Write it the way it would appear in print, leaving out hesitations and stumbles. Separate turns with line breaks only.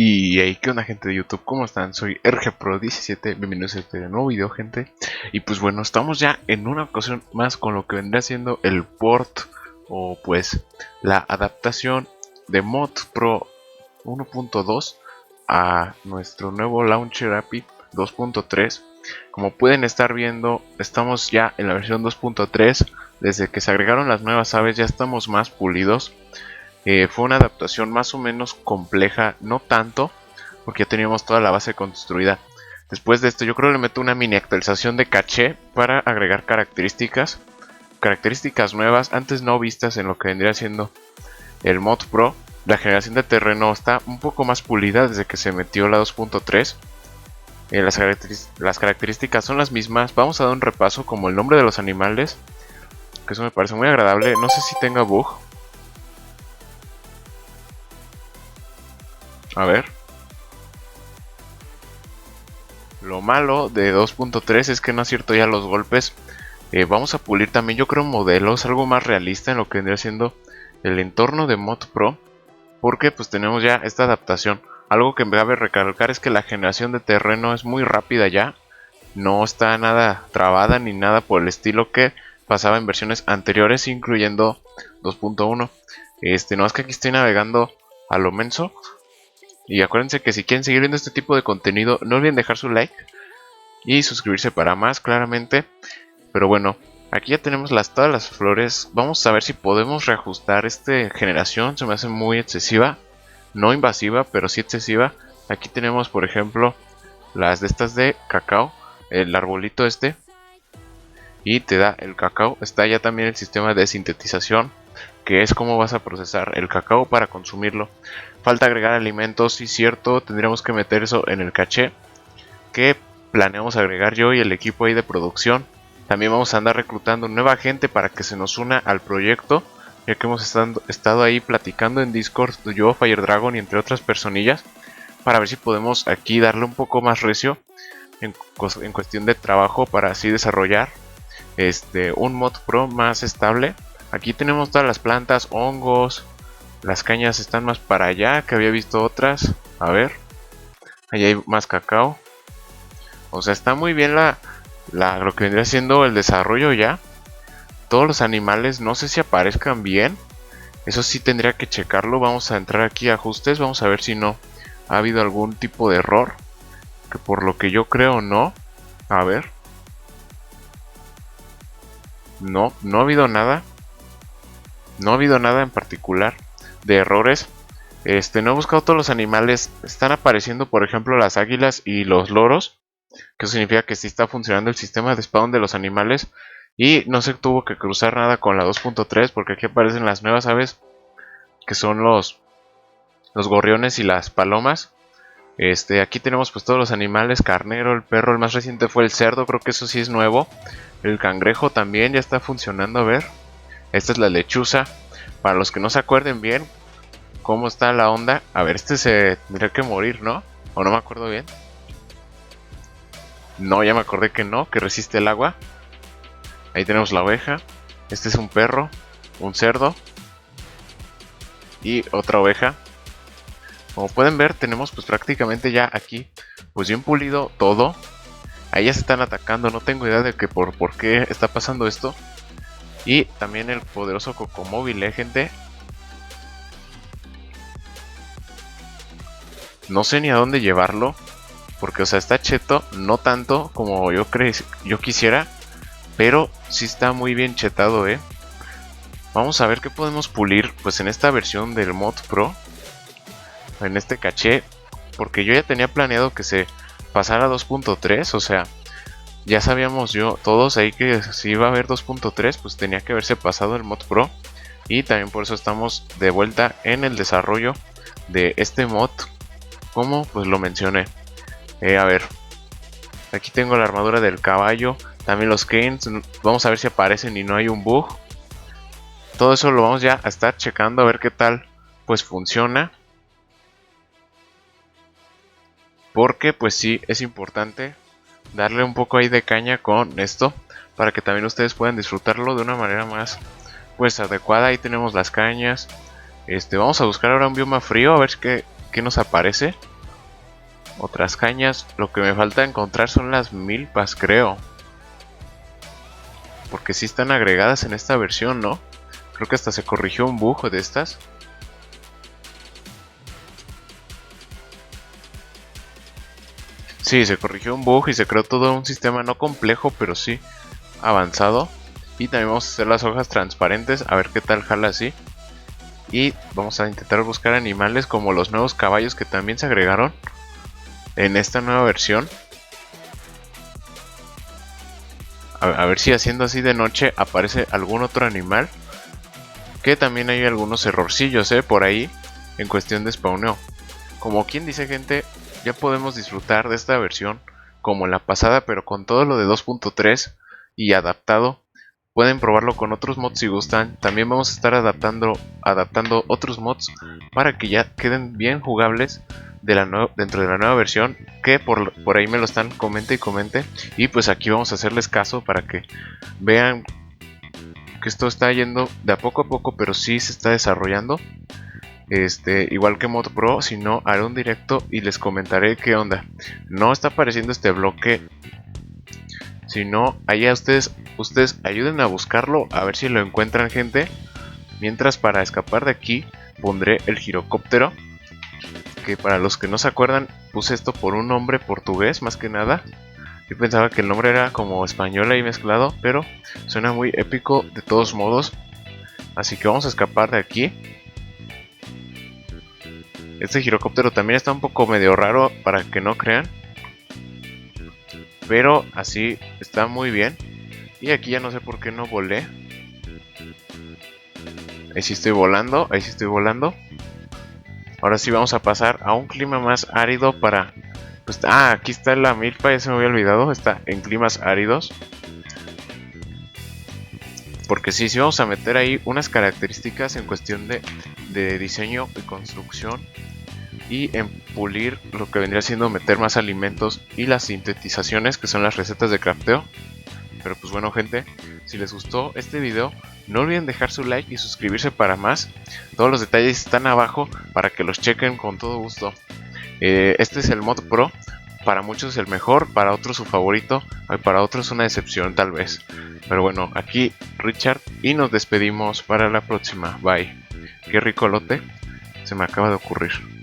Y hey, ¿qué onda, gente de YouTube? ¿Cómo están? Soy RGPro17, bienvenidos a este nuevo video, gente. Y pues bueno, estamos ya en una ocasión más con lo que vendrá siendo el port, o pues la adaptación de Mod Pro 1.2 a nuestro nuevo Launcher API 2.3. Como pueden estar viendo, estamos ya en la versión 2.3. Desde que se agregaron las nuevas aves ya estamos más pulidos. Fue una adaptación más o menos compleja, no tanto, porque ya teníamos toda la base construida. Después de esto yo creo que le meto una mini actualización de caché para agregar características nuevas, antes no vistas en lo que vendría siendo el Mod Pro. La generación de terreno está un poco más pulida desde que se metió la 2.3. Las características son las mismas. Vamos a dar un repaso como el nombre de los animales, que eso me parece muy agradable. No sé si tenga bug. A ver. Lo malo de 2.3 es que no acierto ya los golpes. Vamos a pulir también, yo creo, modelos, algo más realista en lo que vendría siendo el entorno de Mod Pro, porque pues tenemos ya esta adaptación. Algo que me cabe recalcar es que la generación de terreno es muy rápida ya. No está nada trabada ni nada por el estilo que pasaba en versiones anteriores, incluyendo 2.1. No es que aquí estoy navegando a lo menso. Y acuérdense que si quieren seguir viendo este tipo de contenido, no olviden dejar su like y suscribirse para más, claramente. Pero bueno, aquí ya tenemos todas las flores. Vamos a ver si podemos reajustar esta generación. Se me hace muy excesiva. No invasiva, pero sí excesiva. Aquí tenemos, por ejemplo, las de estas de cacao. El arbolito este. Y te da el cacao. Está ya también el sistema de sintetización, que es cómo vas a procesar el cacao para consumirlo. Falta agregar alimentos, sí, cierto, tendríamos que meter eso en el caché que planeamos agregar yo y el equipo ahí de producción. También vamos a andar reclutando nueva gente para que se nos una al proyecto, ya que hemos estado ahí platicando en Discord, yo, Fire Dragon y entre otras personillas, para ver si podemos aquí darle un poco más recio en cuestión de trabajo, para así desarrollar un Mod Pro más estable. Aquí tenemos todas las plantas, hongos. Las cañas están más para allá, que había visto otras. A ver, allá hay más cacao. O sea, está muy bien lo que vendría siendo el desarrollo ya. Todos los animales, no sé si aparezcan bien. Eso sí tendría que checarlo. Vamos a entrar aquí a ajustes. Vamos a ver si no ha habido algún tipo de error. Que por lo que yo creo no. A ver. No ha habido nada. No ha habido nada en particular de errores. No he buscado todos los animales. Están apareciendo, por ejemplo, las águilas y los loros, que eso significa que sí está funcionando el sistema de spawn de los animales. Y no se tuvo que cruzar nada con la 2.3, porque aquí aparecen las nuevas aves, que son los gorriones y las palomas. Aquí tenemos pues todos los animales: carnero, el perro, el más reciente fue el cerdo, creo que eso sí es nuevo. El cangrejo también ya está funcionando. A ver, esta es la lechuza. Para los que no se acuerden bien cómo está la onda, a ver, se tendría que morir, ¿no? O no me acuerdo bien. No, ya me acordé que no, que resiste el agua. Ahí tenemos la oveja. Este es un perro, un cerdo y otra oveja. Como pueden ver, tenemos pues prácticamente ya aquí pues bien pulido todo. Ahí ya se están atacando, no tengo idea de que por qué está pasando esto. Y también el poderoso cocomóvil, gente. No sé ni a dónde llevarlo, porque o sea, está cheto, no tanto como yo quisiera, pero sí está muy bien chetado, Vamos a ver qué podemos pulir pues en esta versión del Mod Pro, en este caché, porque yo ya tenía planeado que se pasara a 2.3, o sea, ya sabíamos todos ahí que si iba a haber 2.3, pues tenía que haberse pasado el Mod Pro, y también por eso estamos de vuelta en el desarrollo de este mod, como pues lo mencioné. A ver, aquí tengo la armadura del caballo, también los canes. Vamos a ver si aparecen y no hay un bug. Todo eso lo vamos ya a estar checando, a ver qué tal pues funciona, porque pues sí es importante darle un poco ahí de caña con esto, para que también ustedes puedan disfrutarlo de una manera más pues adecuada. Ahí tenemos las cañas. Vamos a buscar ahora un bioma frío, a ver qué nos aparece. Otras cañas. Lo que me falta encontrar son las milpas, creo. Porque sí están agregadas en esta versión, ¿no? Creo que hasta se corrigió un bug de estas. Sí, se corrigió un bug y se creó todo un sistema no complejo, pero sí avanzado. Y también vamos a hacer las hojas transparentes, a ver qué tal jala así. Y vamos a intentar buscar animales como los nuevos caballos que también se agregaron en esta nueva versión. A ver si haciendo así de noche aparece algún otro animal. Que también hay algunos errorcillos por ahí en cuestión de spawneo. Como quien dice, gente, ya podemos disfrutar de esta versión como la pasada, pero con todo lo de 2.3 y adaptado. Pueden probarlo con otros mods si gustan. También vamos a estar adaptando otros mods para que ya queden bien jugables dentro de la nueva versión. Que por ahí me lo están comente y comente. Y pues aquí vamos a hacerles caso para que vean que esto está yendo de a poco, pero sí se está desarrollando. Igual que Mod Pro, si no, haré un directo y les comentaré qué onda. No está apareciendo este bloque. Si no, allá ustedes ayuden a buscarlo, a ver si lo encuentran, gente. Mientras, para escapar de aquí, pondré el girocóptero. Que para los que no se acuerdan, puse esto por un nombre portugués, más que nada. Yo pensaba que el nombre era como español ahí mezclado, pero suena muy épico de todos modos. Así que vamos a escapar de aquí. Este girocóptero también está un poco medio raro, para que no crean. Pero así está muy bien. Y aquí ya no sé por qué no volé. Ahí sí estoy volando, ahí sí estoy volando. Ahora sí vamos a pasar a un clima más árido para... Pues, aquí está la milpa, ya se me había olvidado. Está en climas áridos. Porque sí vamos a meter ahí unas características en cuestión de diseño y construcción. Y en pulir lo que vendría siendo meter más alimentos y las sintetizaciones, que son las recetas de crafteo. Pero pues bueno, gente, si les gustó este video, no olviden dejar su like y suscribirse para más. Todos los detalles están abajo para que los chequen con todo gusto. Este es el Mod Pro. Para muchos es el mejor, para otros su favorito, y para otros una decepción tal vez. Pero bueno, aquí Richard y nos despedimos para la próxima. Bye. Qué rico lote se me acaba de ocurrir.